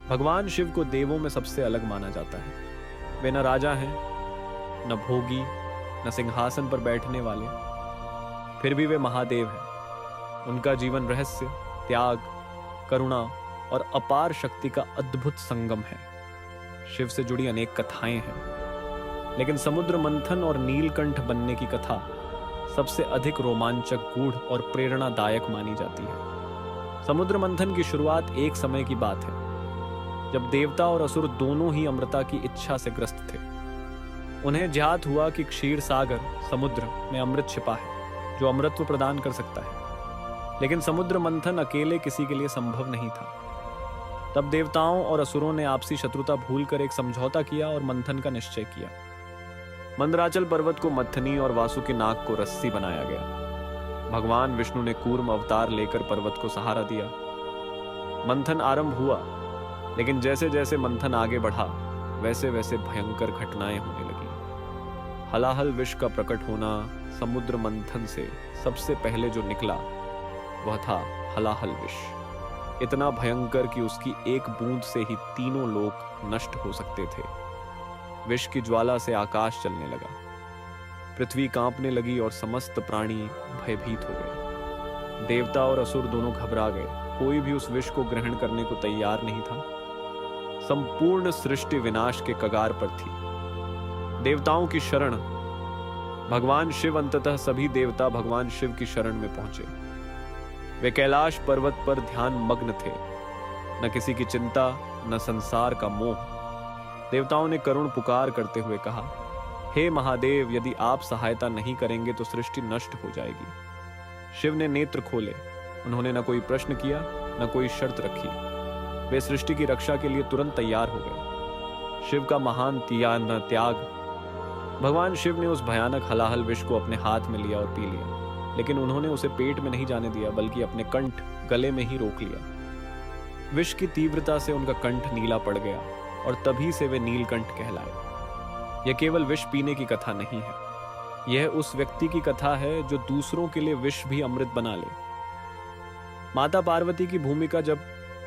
भगवान शिव को देवों में सबसे अलग माना जाता है। वे न राजा हैं, न भोगी, न सिंहासन पर बैठने वाले, फिर भी वे महादेव हैं। उनका जीवन रहस्य, त्याग, करुणा और अपार शक्ति का अद्भुत संगम है। शिव से जुड़ी अनेक कथाएं हैं, लेकिन समुद्र मंथन और नीलकंठ बनने की कथा सबसे अधिक रोमांचक, गूढ़ और प्रेरणादायक मानी जाती है। समुद्र मंथन की शुरुआत एक समय की बात है जब देवता और असुर दोनों ही अमृता की इच्छा से ग्रस्त थे। उन्हें ज्ञात हुआ कि क्षीर सागर समुद्र में अमृत छिपा है जो अमृतत्व प्रदान कर सकता है, लेकिन समुद्र मंथन अकेले किसी के लिए संभव नहीं था। तब देवताओं और असुरों ने आपसी शत्रुता भूलकर एक समझौता किया और मंथन का निश्चय किया। मंदराचल पर्वत को मथनी और वासुकी नाग को रस्सी बनाया गया। भगवान विष्णु ने कूर्म अवतार लेकर पर्वत को सहारा दिया। मंथन आरंभ हुआ, लेकिन जैसे जैसे मंथन आगे बढ़ा वैसे वैसे भयंकर घटनाएं होने लगी। हलाहल विष का प्रकट होना समुद्र मंथन से सबसे पहले जो निकला वह था हलाहल विष। इतना भयंकर कि उसकी एक बूंद से ही तीनों लोक नष्ट हो सकते थे। विष की ज्वाला से आकाश चलने लगा, पृथ्वी कांपने लगी और समस्त प्राणी भयभीत हो गए। देवता और असुर दोनों घबरा गए, कोई भी उस विष को ग्रहण करने को तैयार नहीं था। संपूर्ण सृष्टि विनाश के कगार पर थी। देवताओं की शरण, भगवान शिव, अंततः सभी देवता भगवान शिव की शरण में पहुंचे। वे कैलाश पर्वत पर ध्यान मग्न थे, न किसी की चिंता, न संसार का मोह। देवताओं ने करुण पुकार करते हुए कहा, हे महादेव, यदि आप सहायता नहीं करेंगे तो सृष्टि नष्ट हो जाएगी। शिव ने नेत्र खोले। उन्होंने न कोई प्रश्न किया, न कोई शर्त रखी। वे सृष्टि की रक्षा के लिए तुरंत तैयार हो गए। शिव का महान त्याग। भगवान शिव ने उस भयानक हलाहल विष को अपने हाथ में लिया और पी लिया, लेकिन उन्होंने उसे पेट में नहीं जाने दिया, बल्कि अपने कंठ, गले में ही रोक लिया। विष की तीव्रता से उनका कंठ नीला पड़ गया और तभी से वे नीलकंठ कहलाए। यह केवल विष पीने की कथा नहीं है, यह उस व्यक्ति की कथा है जो दूसरों के लिए विष भी अमृत बना ले। माता पार्वती की भूमिका, जब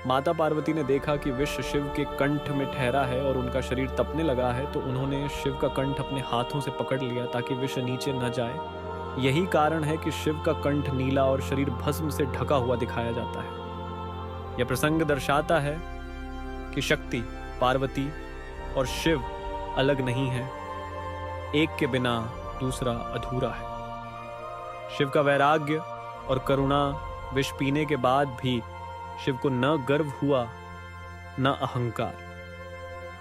माता पार्वती ने देखा कि विष शिव के कंठ में ठहरा है और उनका शरीर तपने लगा है, तो उन्होंने शिव का कंठ अपने हाथों से पकड़ लिया ताकि विष नीचे न जाए। यही कारण है कि शिव का कंठ नीला और शरीर भस्म से ढका हुआ दिखाया जाता है। यह प्रसंग दर्शाता है कि शक्ति, पार्वती और शिव अलग नहीं है। एक के बिना दूसरा अधूरा है। शिव का वैराग्य और करुणा, विष पीने के बाद भी शिव को न गर्व हुआ न अहंकार।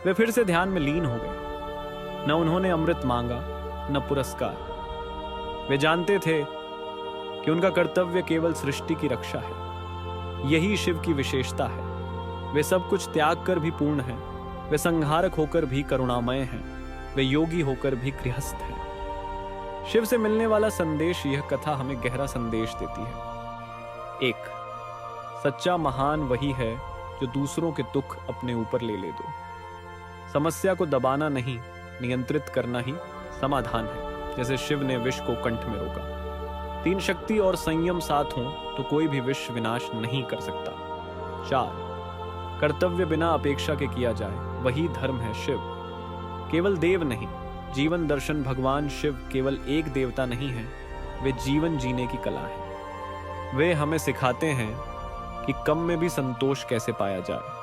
वे फिर से ध्यान में लीन हो गए। न उन्होंने अमृत मांगा न पुरस्कार। वे जानते थे कि उनका कर्तव्य केवल सृष्टि की रक्षा है। यही शिव की विशेषता है। वे सब कुछ त्याग कर भी पूर्ण हैं। वे संहारक होकर भी करुणामय हैं। वे योगी होकर भी गृहस्थ हैं। शिव से मिलने वाला संदेश, यह कथा हमें गहरा संदेश देती है। एक, सच्चा महान वही है जो दूसरों के दुख अपने ऊपर ले दो। समस्या को दबाना नहीं, नियंत्रित करना ही समाधान है, जैसे शिव ने विष को कंठ में रोका। 3, शक्ति और संयम साथ हों तो कोई भी विष विनाश नहीं कर सकता। 4, कर्तव्य बिना अपेक्षा के किया जाए, वही धर्म है शिव। केवल देव नहीं, जीवन दर्शन। भगवान शिव केवल एक देवता नहीं है, वे जीवन जीने की कला है। वे हमें सिखाते हैं कि कम में भी संतोष कैसे पाया जाए।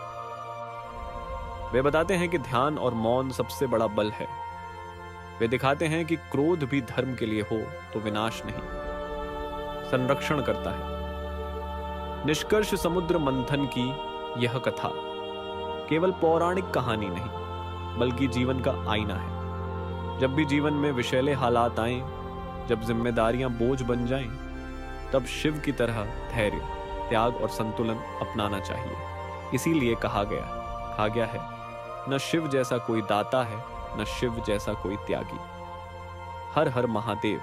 वे बताते हैं कि ध्यान और मौन सबसे बड़ा बल है। वे दिखाते हैं कि क्रोध भी धर्म के लिए हो तो विनाश नहीं, संरक्षण करता है। निष्कर्ष, समुद्र मंथन की यह कथा केवल पौराणिक कहानी नहीं, बल्कि जीवन का आईना है। जब भी जीवन में विषैले हालात आएं, जब जिम्मेदारियां बोझ बन जाएं, तब शिव की तरह धैर्य, त्याग और संतुलन अपनाना चाहिए। इसीलिए कहा गया है, न शिव जैसा कोई दाता है, न शिव जैसा कोई त्यागी। हर हर महादेव।